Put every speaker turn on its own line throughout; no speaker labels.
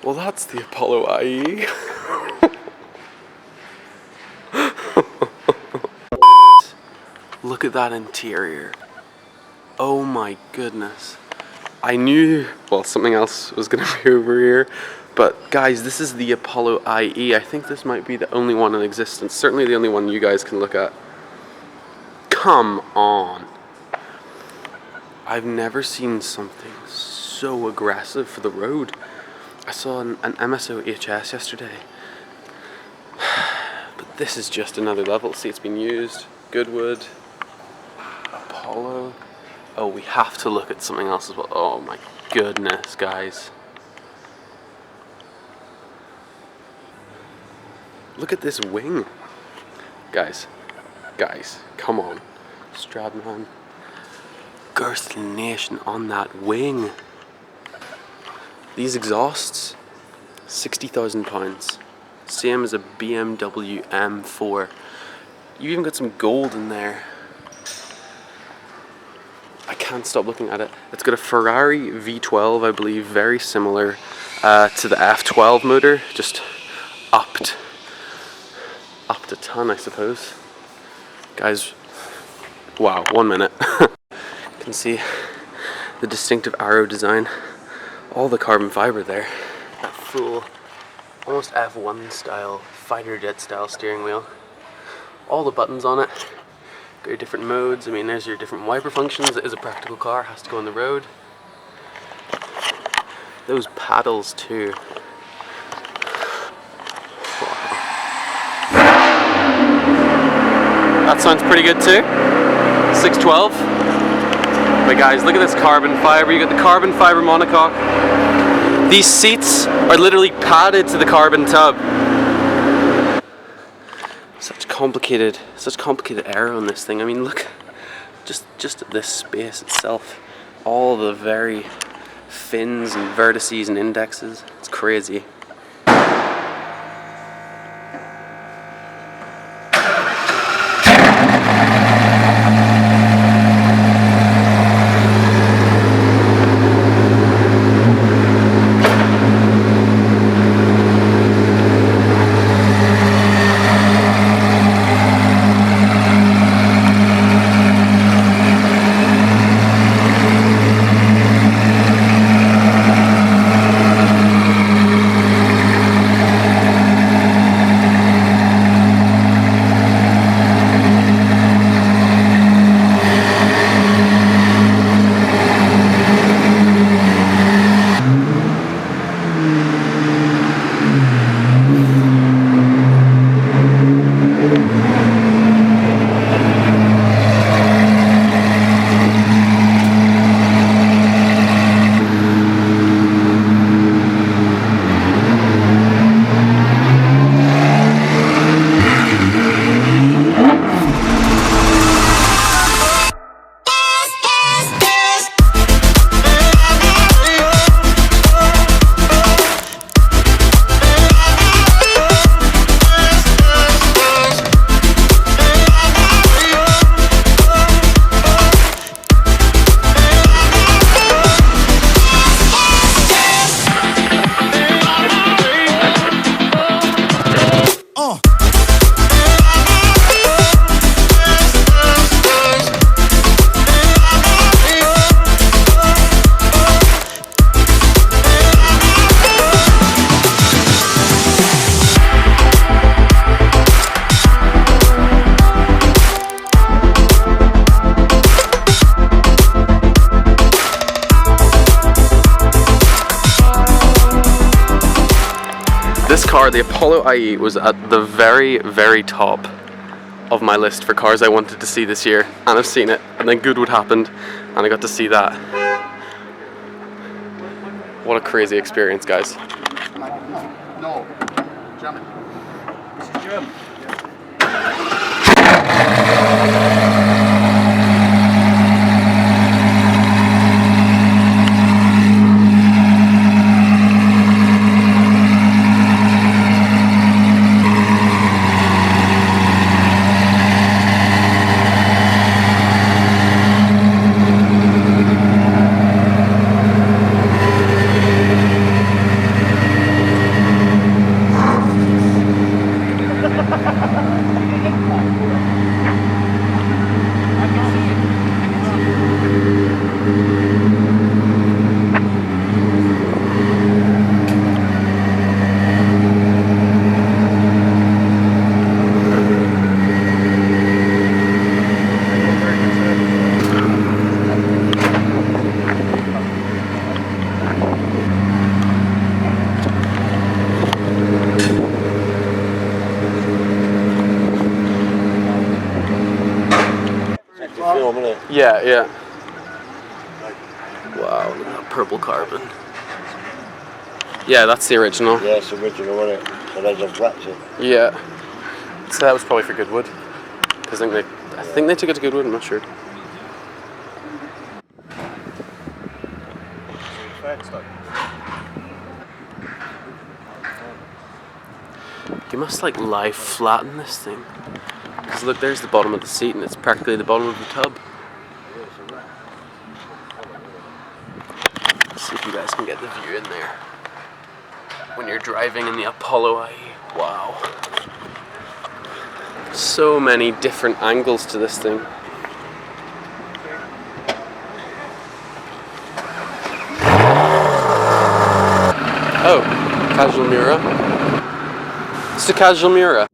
Well, that's the Apollo IE. Look at that interior. Oh my goodness. I knew, well, something else was gonna be over here, but guys, this is the Apollo IE. I think this might be the only one in existence. Certainly the only one you guys can look at. Come on. I've never seen something so aggressive for the road. I saw an MSO HS yesterday. But this is just another level. See, it's been used. Goodwood. Apollo. Oh, we have to look at something else as well. Oh my goodness, guys. Look at this wing. Guys, come on. Stradman. Girth Nation on that wing. These exhausts, £60,000. Same as a BMW M4. You even got some gold in there. I can't stop looking at it. It's got a Ferrari V12, I believe, very similar to the F12 motor, just upped a ton, I suppose. Guys, wow, 1 minute. You can see the distinctive arrow design. All the carbon fiber there. That full, almost F1 style, fighter jet style steering wheel. All the buttons on it. Got your different modes. I mean, there's your different wiper functions. It is a practical car, has to go on the road. Those paddles too. That sounds pretty good too. 612. But guys, look at this carbon fiber. You got the carbon fiber monocoque. These seats are literally padded to the carbon tub. Such complicated aero on this thing. I mean, look, just at this space itself. All the very fins and vertices and indexes. It's crazy. This car, the Apollo IE, was at the very, very top of my list for cars I wanted to see this year, and I've seen it, and then Goodwood happened, and I got to see that. What a crazy experience, guys.
No, German. This is German.
Yeah, yeah. Wow, look at that purple carbon. Yeah, that's the original.
Yeah, it's original, isn't it? So they just wrapped it.
Yeah. So that was probably for Goodwood. Because I think they took it to Goodwood, I'm not sure. You must like lie flat in this thing. Because look, there's the bottom of the seat and it's practically the bottom of the tub. Let's see if you guys can get the view in there. When you're driving in the Apollo IE. Wow. So many different angles to this thing. Oh, casual mirror. It's a casual mirror.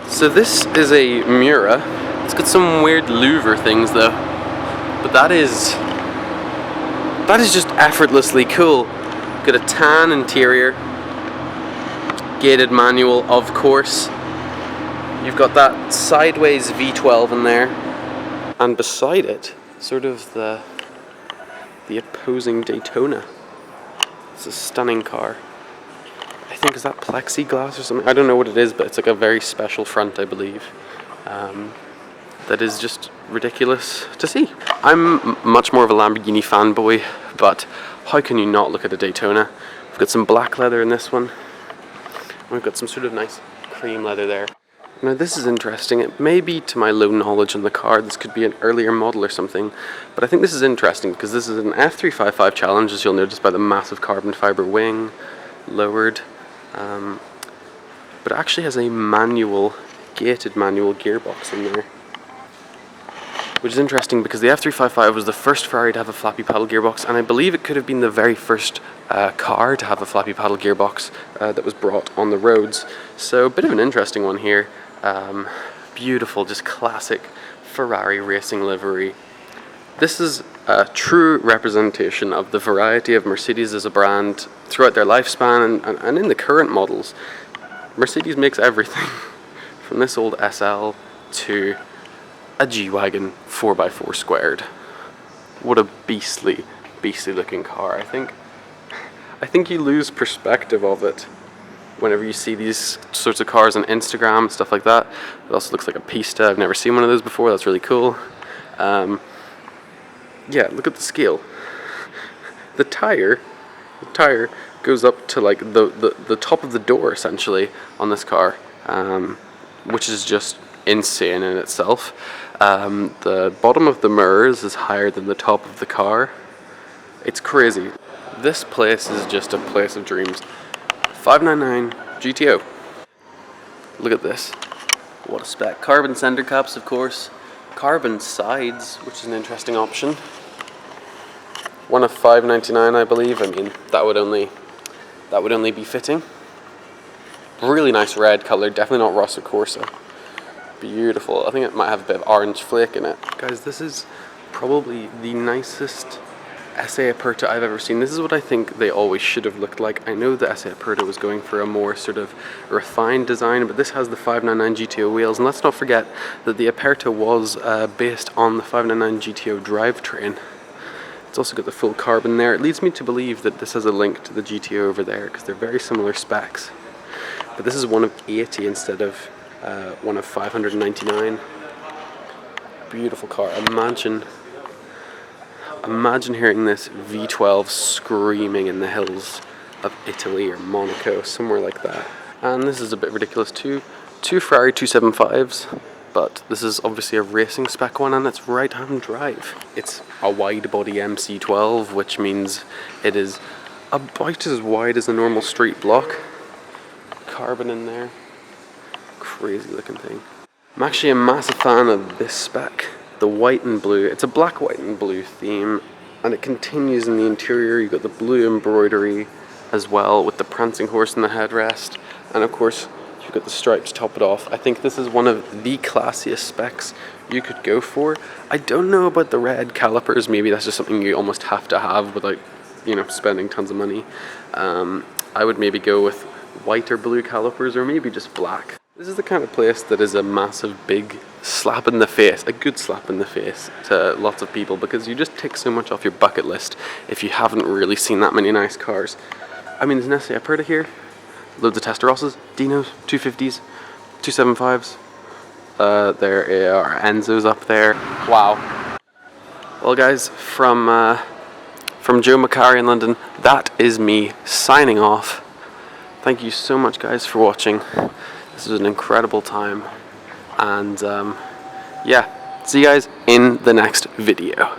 So this is a Mura. It's got some weird louver things though, but that is just effortlessly cool. Got a tan interior, gated manual of course. You've got that sideways V12 in there, and beside it, sort of the opposing Daytona. It's a stunning car. I think, is that plexiglass or something? I don't know what it is, but it's like a very special front, I believe. That is just ridiculous to see. I'm much more of a Lamborghini fanboy, but how can you not look at a Daytona? We've got some black leather in this one. We've got some sort of nice cream leather there. Now this is interesting. It may be, to my low knowledge on the car, this could be an earlier model or something, but I think this is interesting because this is an F355 Challenge, as you'll notice by the massive carbon fiber wing, lowered. But it actually has a gated manual gearbox in there. Which is interesting because the F355 was the first Ferrari to have a flappy paddle gearbox, and I believe it could have been the very first car to have a flappy paddle gearbox that was brought on the roads. So a bit of an interesting one here. Beautiful, just classic Ferrari racing livery. This is a true representation of the variety of Mercedes as a brand throughout their lifespan and in the current models. Mercedes makes everything from this old SL to a G-Wagon 4x4 squared. What a beastly looking car. I think you lose perspective of it whenever you see these sorts of cars on Instagram and stuff like that. It also looks like a Pista. I've never seen one of those before. That's really cool. Yeah, look at the scale. The tire goes up to like the top of the door essentially on this car, which is just insane in itself. The bottom of the mirrors is higher than the top of the car. It's crazy. This place is just a place of dreams. 599 GTO. Look at this. What a spec. Carbon center caps, of course. Carbon sides, which is an interesting option. One of $599, I believe. I mean, that would only be fitting. Really nice red color, definitely not Rosso Corsa. Beautiful. I think it might have a bit of orange flake in it. Guys, this is probably the nicest SA Aperta I've ever seen. This is what I think they always should have looked like. I know the SA Aperta was going for a more sort of refined design, but this has the 599 GTO wheels, and let's not forget that the Aperta was based on the 599 GTO drivetrain. It's also got the full carbon there. It leads me to believe that this has a link to the GTO over there, because they're very similar specs. But this is one of 80 instead of one of 599. Beautiful car. Imagine hearing this V12 screaming in the hills of Italy or Monaco, somewhere like that. And this is a bit ridiculous too. Two Ferrari 275s, but this is obviously a racing spec one and it's right-hand drive. It's a wide body MC12, which means it is about as wide as a normal street block. Carbon in there. Crazy looking thing. I'm actually a massive fan of this spec. The white and blue. It's a black, white and blue theme and it continues in the interior. You've got the blue embroidery as well with the prancing horse in the headrest, and of course you've got the stripes to top it off. I think this is one of the classiest specs you could go for. I don't know about the red calipers, maybe that's just something you almost have to have without, you know, spending tons of money. I would maybe go with white or blue calipers, or maybe just black. This is the kind of place that is a massive big slap in the face, a good slap in the face to lots of people, because you just tick so much off your bucket list if you haven't really seen that many nice cars. I mean, there's an Nestle Aperta here, loads of Testarossas, Dinos, 250s, 275s. There are Enzos up there. Wow. Well, guys, from Joe Macari in London, that is me signing off. Thank you so much, guys, for watching. This was an incredible time, and yeah, see you guys in the next video.